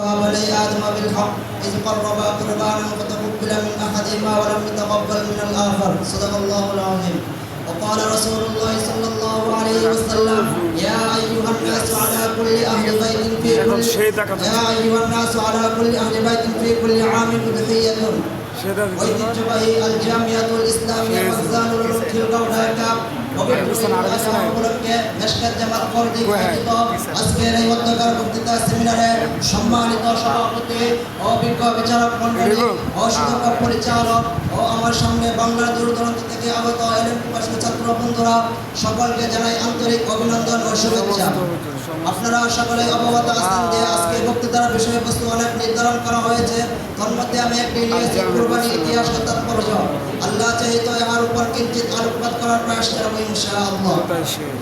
بني آدم بالحق إذ قربا قربانا فتقبل من أحدهما ولم يتقبل من الآخر صدق الله العظيم. وقال رسول الله صلى الله عليه وسلم يا أيها الناس على كل أهل بيت في كل عام أضحية ঐতিহ্যবাহী আল জামিয়াতুল ইসলামিয়া মাজানুল রুকিল গাউঢাকা উপলক্ষে মেশকাত জামাত কর্তৃক আয়োজিত আজকের এই মধ্যকার বক্তৃতা সেমিনারে সম্মানিত সভাপতি ও বিজ্ঞ বিচারক মণ্ডলী ও সুদক্ষ পরিচালক ও আমার সামনে বাংলার দূর দূরান্ত থেকে আগত এলএম পিপাসু ছাত্র বন্ধুরা সকলকে জানাই আন্তরিক অভিনন্দন ও শুভেচ্ছা। আপনারা সকলে অবগত আছেন যে আজকে বক্তৃতার বিষয়বস্তু অনেক নির্ধারণ করা হয়েছে। তার মধ্যে আমি একটি নিয়েছি কুরবানির ইতিহাস ও তাৎপর্য। আল্লাহ চাইতো এর উপর কিঞ্চিত আলোকপাত করার প্রয়াস করব ইনশাআল্লাহ।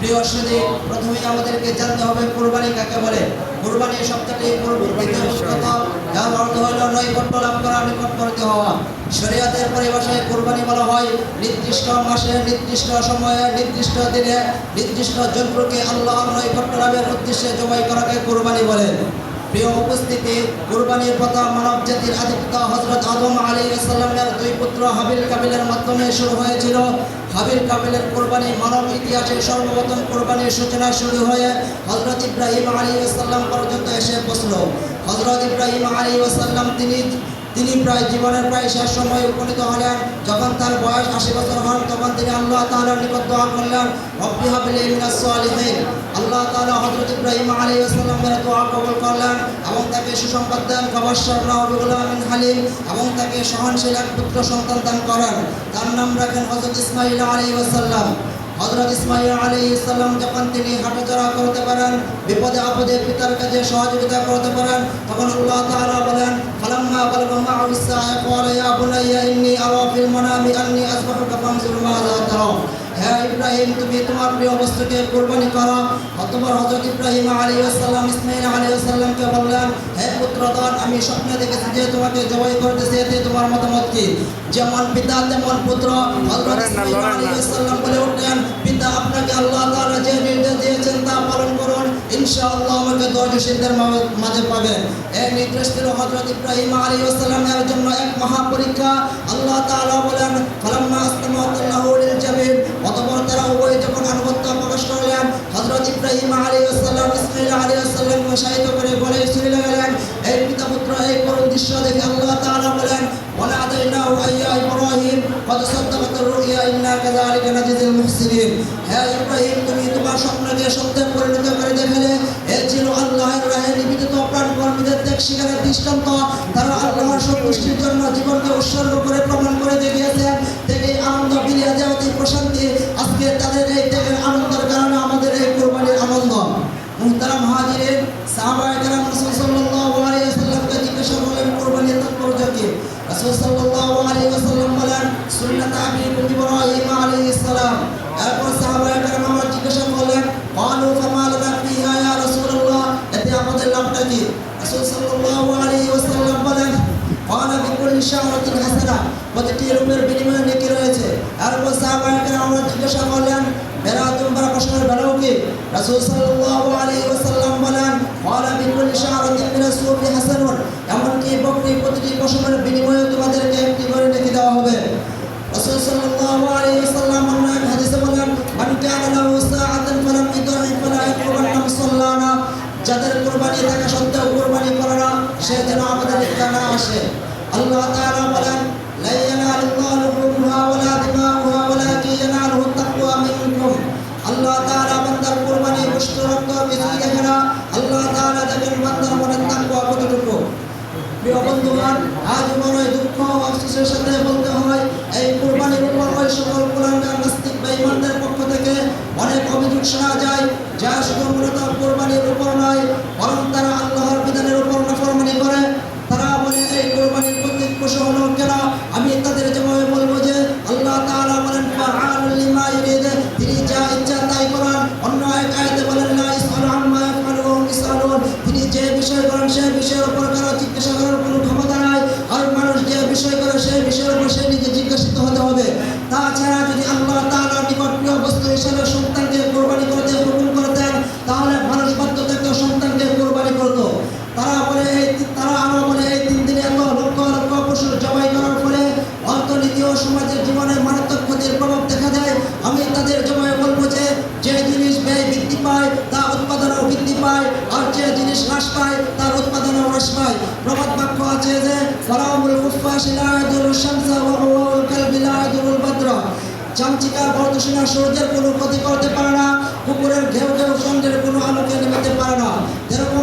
প্রিয় সুধী, প্রথমেই আমাদেরকে জানতে হবে কুরবানি কাকে বলে। কুরবানি শব্দটি পূর্ববর্তীতে উৎপন্ন, যার অর্থ হলো নৈকট্য লাভ করা, নিকটবর্তী হওয়া। শরীয়তের পরিভাষায় কুরবানি বলা হয় নির্দিষ্ট মাসে, নির্দিষ্ট সময়ে, নির্দিষ্ট দিনে, নির্দিষ্ট জন্তুকে আল্লাহর নৈকট্য লাভের উদ্দেশ্যে জবাই করাকে কুরবানি বলে। প্রিয় উপস্থিতি, কুরবানির প্রথা মানব জাতির আদিপিতা হযরত আদম আলাইহিস সালামের দুই পুত্র হাবিল কাবিলের মাধ্যমে শুরু হয়েছিল। হাবিল কাবিলের কুরবানি মানব ইতিহাসে সর্বপ্রথম কুরবানির সূচনা শুরু হয়ে হযরত ইব্রাহিম আলাইহিস সালাম পর্যন্ত এসে পৌঁছল। হযরত ইব্রাহিম আলাইহিস সালাম তিনি প্রায় জীবনের প্রায় শেষ সময়ে উপনীত হলেন। যখন তার বয়স 80 বছর হন তখন তিনি আল্লাহ তাআলার নিকট দোয়া করলেন রব্বি হাবলি মিনাস সালিহিন। আল্লাহ তাআলা হযরত ইব্রাহিম আলাইহিস সালামের দোয়া কবুল করলেন এবং তাকে সুসংবাদ দেন ফাবাশশারনাহু বিগুলামিন হালিম, এবং তাকে সহনশীল এক পুত্র সন্তান দান করেন। তার নাম রাখেন হযরত ইসমাঈল আলাইহিস সালাম। হযরত ইসমাঈল আলাইহিস সালাম যখন তিনি হাঁটাচলা করতে পারেন, বিপদে আপদে পিতার কাছে সহযোগিতা করতে পারেন, তখন আল্লাহ তাআলা বলেন ফালাম্মা বালাগা মা'আহু আস-সা'য় ক্বালা ইয়া বুনাইয়া ইন্নী আরা ফিল মানামি আন্নী আযবাহুকা ফানজুর মাযা তারা। হে ইব্রাহিম, তুমি তোমার প্রিয় বস্তুকে কুরবানি করো। অতঃপর হযরত ইব্রাহিম আলাইহিস সালাম ইসমাঈল আলাইহিস সালামকে বললেন হে পুত্রগণ, আমি স্বপ্নে দেখেছি যে তোমাকে জবাই করতেছি, এতে তোমার মতামত কি? যেমন পিতা তেমন পুত্র। হযরত ইসমাঈল আলাইহিস সালাম বলে উঠলেন পিতা, আপনাকে আল্লাহ তাআলা যে নির্দেশ দিয়েছেন তা পালন করুন, ইনশাআল্লাহ আমাকে ধৈর্যশীলদের মাঝে পাবেন। এই নির্দেশ ছিল হযরত ইব্রাহিম আলাইহিস সালামের জন্য এক মহা পরীক্ষা। আল্লাহ তাআলা বলেন ফালাম্মা আসতামাতাল্লাহু লিল জাবিন। অতঃপর তারা উভয়ে যখন আনুগত্য প্রকাশ করলেন, হযরত ইব্রাহিম আলাইহিস সালাম ইসমাঈল আলাইহিস সালামকে উৎসাহিত করে বলে শুরু লাগলেন। এই পিতা পুত্র এই করুণ দৃশ্য দেখে আল্লাহ তাআলা বলেন ওয়ানাদাইনাহু আইয়া ইব্রাহিম কদ সাদ্দাকাত রুইয়া ইন্না কাযালিকা নাজিজিল মুহসিনিন। হে ইব্রাহিম, তুমি তোমার স্বপ্নকে সত্যে পরিণত করে দেখালে। এ ছিল আল্লাহর রাহে নিবেদিত প্রাণকর্মীদের ত্যাগ স্বীকারের দৃষ্টান্ত। তারা আল্লাহর সন্তুষ্টির জন্য জীবনকে উৎসর্গ করে প্রমাণ করে দেখিয়েছেন। থেকে আনন্দ ফিরিয়ে দেওয়াতে প্রশান্তি। আজকে তাদের এই ত্যাগের আনন্দের কারণে আমাদের এই কুরবানির আনন্দ। মুহতারাম হাজিরিন, সাহাবায়ে কেরাম রাসূল সাল্লাল্লাহু আলাইহি ওয়াসাল্লামকে জিজ্ঞাসা করলেন কুরবানির তাৎপর্য কি? রাসূল সাল্লাল্লাহু আলাইহি ওয়াসাল্লাম বলেন সুন্নাত আবিকুম ইব্রাহিম আলাইহিস সালাম। এরপর সাহাবায়ে কেরাম আবার জিজ্ঞাসা করলেন ক্বালু ফামা লানা ফিহা ইয়া রাসূলুল্লাহ, এতে আমাদের লাভটা কি? রাসূল সাল্লাল্লাহু আলাইহি ওয়াসাল্লাম বলেন ক্বালা বিকুল্লি শাওরাতিন হাসানা, প্রতিটি রূপের বিনিময়ে নেকি রয়েছে। এরপর সাহাবায়ে কেরাম আবার জিজ্ঞাসা করলেন বেরাতুম বারাকাশের বেলাও কি? রাসূল সাল্লাল্লাহু আলাইহি ওয়াসাল্লাম বলেন ক্বালা বিকুল্লি শাওরাতিন মিনাস সুবি হাসানুন, এমনকি বকরি প্রতিটি পশমের বিনিময়ে তোমাদেরকে একটি করে নেকি দেওয়া হবে। রাসূল সাল্লাল্লাহু আলাইহি ওয়াসাল্লাম অন্য এক হাদিসে বলেন মান কানা লাহু সাআতান ফালাম ইদহি ফালা ইয়াকুবান্না মুসাল্লানা, যাদের কুরবানি থাকা সত্ত্বেও কুরবানি করে না, সে যেন আমাদের ঈদগাহে না আসে। আল্লাহ তাআলা বলেন লা ইয়ানালুল্লাহু লুহুমুহা ওয়ালা দিমাউহা ওয়ালাকিন ইয়ানালুহু তাকওয়া মিনকুম। আল্লাহ তাআলা বান্দার কুরবানি গোশত রক্ত কিছুই দেখে না। আল্লাহ তাআলা দেখেন বান্দার মনের তাকওয়া কতটুকু। প্রিয় বন্ধুগণ, আজ বড় দুঃখ ও আফসোসের সাথে বলতে হয় এই কুরবানির উপর ওই সকল কুলাঙ্গার নাস্তিক বেঈমানদের পক্ষ থেকে অনেক অভিযোগ শোনা যায়, যা শুধু মূলত কুরবানির উপর নয়, বরং তারা আল্লাহর বিধানের উপর নাফরমানি করে। তারা বলে এই কুরবানির প্রতীক পশু হলো কেন? আমি তাদের জবাবে বলবো যে আল্লাহ তাআলা বলেন ফাআলুল লিমা ইউরিদ, তিনি যা ইচ্ছা তাই করেন। অন্য এক আয়াতে বলেন লা ইয়াসআলু আম্মা ইয়াফআলু ওয়া হুম ইয়াসআলুন, তিনি যে বিষয় করেন সেই বিষয়ের উপর কারো জিজ্ঞাসা করার কোনো ক্ষমতা নাই। আর মানুষ যে বিষয় করে সেই বিষয়ের উপর সে নিজে জিজ্ঞাসিত হতে হবে। তাছাড়া যদি আল্লাহ তাআলার নিকট প্রিয় বস্তু হিসেবে সন্তানকে কুরবানি করতে হুকুম করতেন, তাহলে মানুষ বাধ্য থাকতো সন্তানকে কুরবানি করত। তারা বলে এই পায় তা উৎপাদনও বৃদ্ধি পায়, আর যে জিনিস হ্রাস পায় তার উৎপাদনও হ্রাস পায়। প্রবাদ বাক্য আছে যে ফারাউল কুফাশি লা ইয়াদুরু শামসা ওয়া হুয়াল কালবি লা ইয়াদুরুল বাদরা। চামচিকা বর্দশিনা সূর্যের কোনো ক্ষতি করতে পারে না, কুকুরের ঘেউ ঘেউ চন্দ্রের কোনো আলোকে নিভাতে পারে না। এরকম